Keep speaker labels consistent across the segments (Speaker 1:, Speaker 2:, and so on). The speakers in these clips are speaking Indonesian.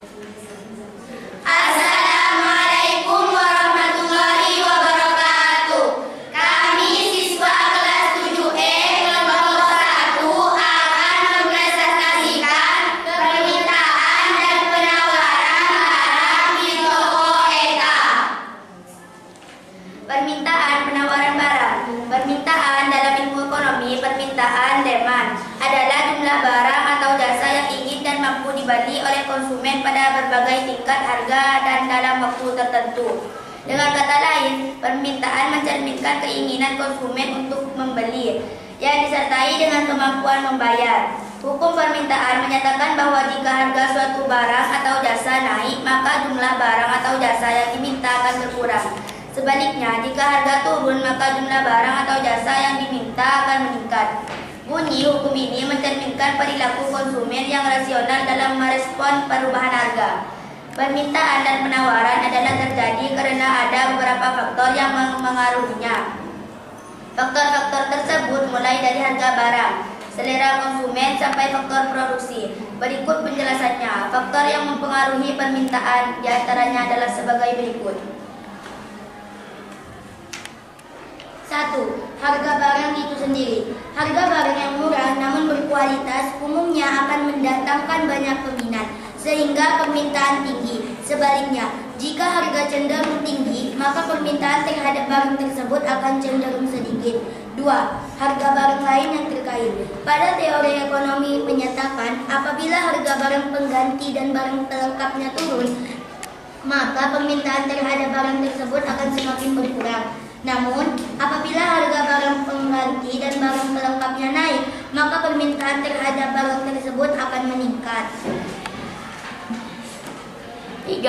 Speaker 1: Assalamualaikum warahmatullahi wabarakatuh. Kami siswa kelas 7E kelompok 1 akan mempresentasikan permintaan dan penawaran barang di toko EKA. Permintaan penawaran barang. Permintaan dalam ilmu ekonomi, permintaan demand adalah jumlah barang atau jasa yang ingin dan mampu dibeli oleh konsumen pada berbagai tingkat harga dan dalam waktu tertentu. Dengan kata lain, permintaan mencerminkan keinginan konsumen untuk membeli yang disertai dengan kemampuan membayar. Hukum permintaan menyatakan bahwa jika harga suatu barang atau jasa naik, maka jumlah barang atau jasa yang diminta akan berkurang. Sebaliknya, jika harga turun, maka jumlah barang atau jasa yang diminta akan meningkat. Bunyi hukum ini mencerminkan perilaku konsumen yang rasional dalam merespon perubahan harga. Permintaan dan penawaran adalah terjadi karena ada beberapa faktor yang mengaruhinya. Faktor-faktor tersebut mulai dari harga barang, selera konsumen, sampai faktor produksi. Berikut penjelasannya. Faktor yang mempengaruhi permintaan diantaranya adalah sebagai berikut. 1. Harga barang itu sendiri. Harga barang yang murah namun berkualitas umumnya akan mendatangkan banyak peminat, sehingga permintaan tinggi. Sebaliknya, jika harga cenderung tinggi, maka permintaan terhadap barang tersebut akan cenderung sedikit. 2. Harga barang lain yang terkait. Pada teori ekonomi menyatakan, apabila harga barang pengganti dan barang pelengkapnya turun, maka permintaan terhadap barang tersebut akan semakin berkurang. Namun, apabila harga barang pengganti dan barang pelengkapnya naik, maka permintaan terhadap barang tersebut akan meningkat.
Speaker 2: 3.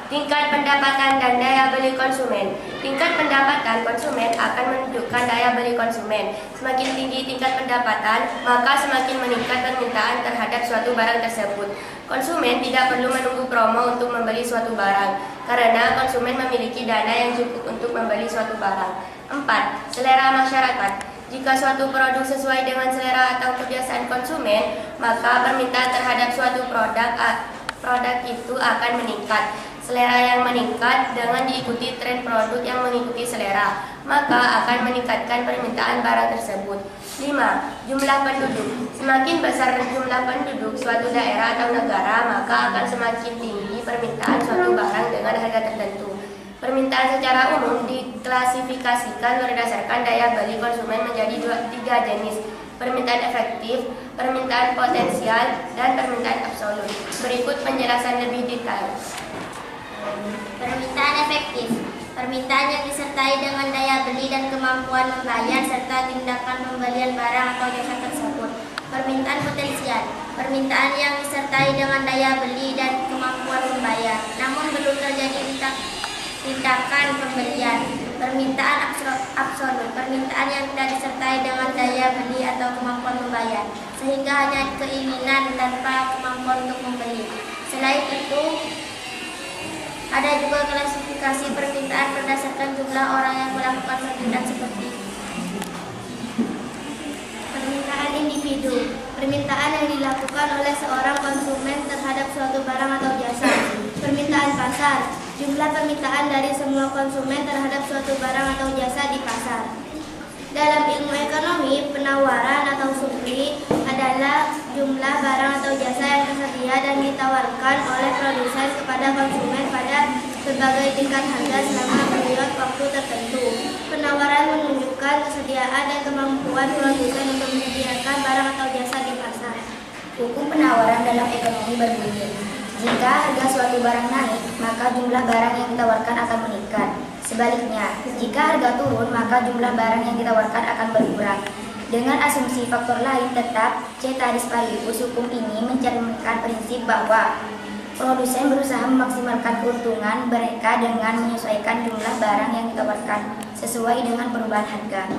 Speaker 2: Tingkat pendapatan dan daya beli konsumen. Tingkat pendapatan konsumen akan menentukan daya beli konsumen. Semakin tinggi tingkat pendapatan, maka semakin meningkat permintaan terhadap suatu barang tersebut. Konsumen tidak perlu menunggu promo untuk membeli suatu barang, karena konsumen memiliki dana yang cukup untuk membeli suatu barang. 4. Selera masyarakat. Jika suatu produk sesuai dengan selera atau kebiasaan konsumen, maka permintaan terhadap suatu produk itu akan meningkat. Selera yang meningkat dengan diikuti tren produk yang mengikuti selera, maka akan meningkatkan permintaan barang tersebut. 5. Jumlah penduduk. Semakin besar jumlah penduduk suatu daerah atau negara, maka akan semakin tinggi permintaan suatu barang dengan harga tertentu. Permintaan secara umum diklasifikasikan berdasarkan daya beli konsumen menjadi 3 jenis: permintaan efektif, permintaan potensial, dan permintaan absolut. Berikut penjelasan lebih detail.
Speaker 1: Permintaan efektif. Permintaan yang disertai dengan daya beli dan kemampuan membayar serta tindakan pembelian barang atau jasa tersebut. Permintaan potensial. Permintaan yang disertai dengan daya beli dan kemampuan membayar, namun belum terjadi tindakan pembelian. Permintaan absolut. Permintaan yang tidak disertai dengan daya beli atau kemampuan membayar, sehingga hanya keinginan tanpa kemampuan untuk membeli. Selain itu, ada juga klasifikasi permintaan berdasarkan jumlah orang yang melakukan permintaan seperti permintaan individu. Permintaan yang dilakukan oleh seorang konsumen terhadap suatu barang atau jasa. Permintaan pasar. Jumlah permintaan dari semua konsumen terhadap suatu barang atau jasa di pasar. Dalam ilmu ekonomi, penawaran atau supply adalah jumlah barang atau jasa yang tersedia dan ditawarkan oleh produsen kepada konsumen pada berbagai tingkat harga selama periode waktu tertentu. Penawaran menunjukkan kesediaan dan kemampuan produsen untuk menyediakan barang atau jasa di pasar.
Speaker 3: Hukum penawaran dalam ekonomi berbunyi, jika harga suatu barang naik, maka jumlah barang yang ditawarkan akan meningkat. Sebaliknya, jika harga turun, maka jumlah barang yang ditawarkan akan berkurang. Dengan asumsi faktor lain tetap, ceteris paribus, hukum ini mencerminkan prinsip bahwa produsen berusaha memaksimalkan keuntungan mereka dengan menyesuaikan jumlah barang yang ditawarkan sesuai dengan perubahan harga.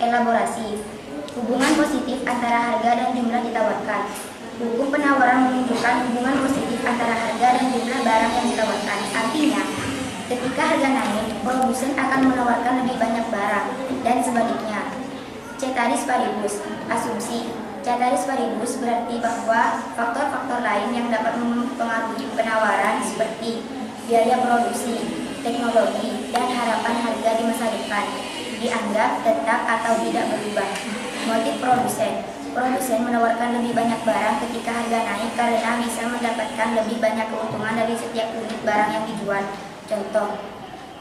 Speaker 3: Elaborasi. Hubungan positif antara harga dan jumlah ditawarkan. Hukum penawaran menunjukkan hubungan positif antara harga dan jumlah barang yang ditawarkan. Artinya, ketika harga naik, produsen akan menawarkan lebih banyak barang, dan sebaliknya. Ceteris paribus, asumsi. Ceteris paribus berarti bahwa faktor-faktor lain yang dapat mempengaruhi penawaran seperti biaya produksi, teknologi, dan harapan harga di masa depan dianggap tetap atau tidak berubah. Motif produsen. Produsen menawarkan lebih banyak barang ketika harga naik karena bisa mendapatkan lebih banyak keuntungan dari setiap unit barang yang dijual. Contoh,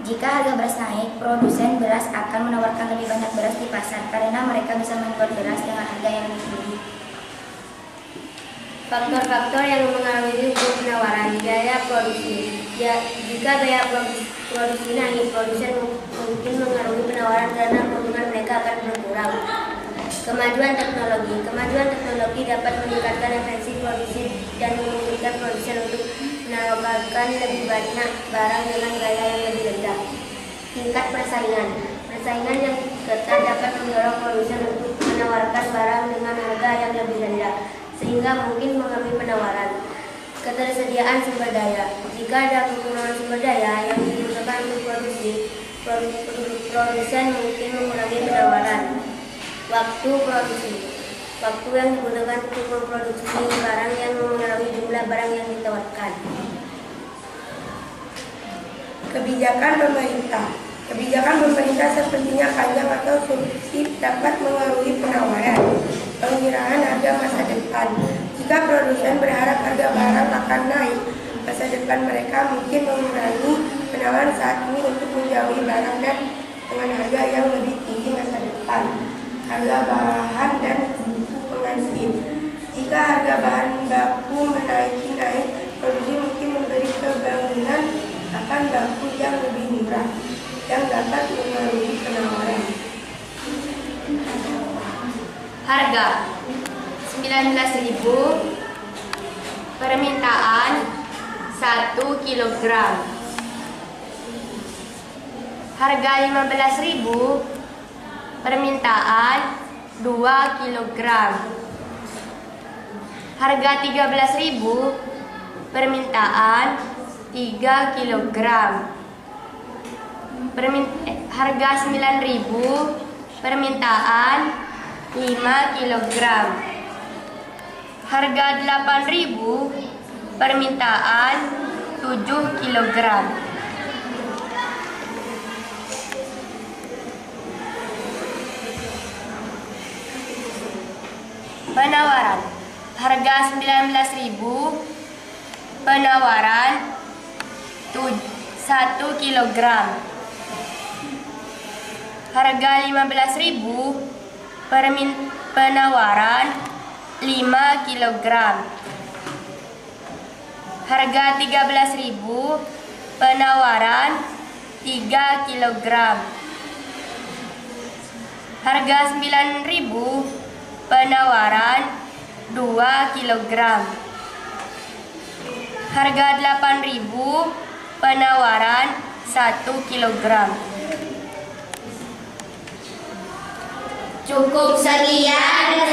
Speaker 3: jika harga beras naik, produsen beras akan menawarkan lebih banyak beras di pasar karena mereka bisa menjual beras dengan harga yang lebih tinggi.
Speaker 2: Faktor-faktor yang mempengaruhi hukum penawaran. Biaya produksi. Jika biaya produksi naik, produsen mungkin mengaruhi penawaran karena keuntungan mereka akan berkurang. Kemajuan teknologi. Kemajuan teknologi dapat meningkatkan efisiensi produksi dan memungkinkan produsen untuk menawarkan lebih banyak barang dengan gaya yang lebih rendah. Tingkat persaingan. Persaingan yang ketat dapat mendorong produsen untuk menawarkan barang dengan harga yang lebih rendah, sehingga mungkin mengambil penawaran. Ketersediaan sumber daya. Jika ada kekurangan sumber daya yang dibutuhkan untuk produksi, produsen mungkin mengurangi penawaran. Waktu produksi. Waktu yang digunakan untuk memproduksi barang yang mempengaruhi jumlah barang yang ditawarkan.
Speaker 4: Kebijakan pemerintah. Kebijakan pemerintah sepertinya panjang atau subsidi dapat mengaruhi penawaran. Pengiraan harga masa depan. Jika produsen berharap harga barang akan naik, masa depan mereka mungkin mengurangi penawaran saat ini untuk menjauhi barang dan dengan harga yang lebih tinggi masa depan. Harga bahan dan penghasil. Jika harga bahan baku naik, produsen mungkin memberi kebangunan akan baku yang lebih murah yang dapat mengaruhi penawaran.
Speaker 2: Harga 19.000, permintaan 1 kg. Harga 15.000, permintaan 2 kg. Harga 13.000, permintaan 3 kg. Harga 9.000, permintaan 5 kg. Harga 8.000, permintaan 7 kg. Penawaran. Harga 19.000, penawaran 1 kg. Harga 15.000, penawaran 5 kg. Harga 13.000, penawaran 3 kg. Harga 9.000, penawaran 2 kg. Harga 8.000, penawaran 1 kg.
Speaker 1: Cukup sekian.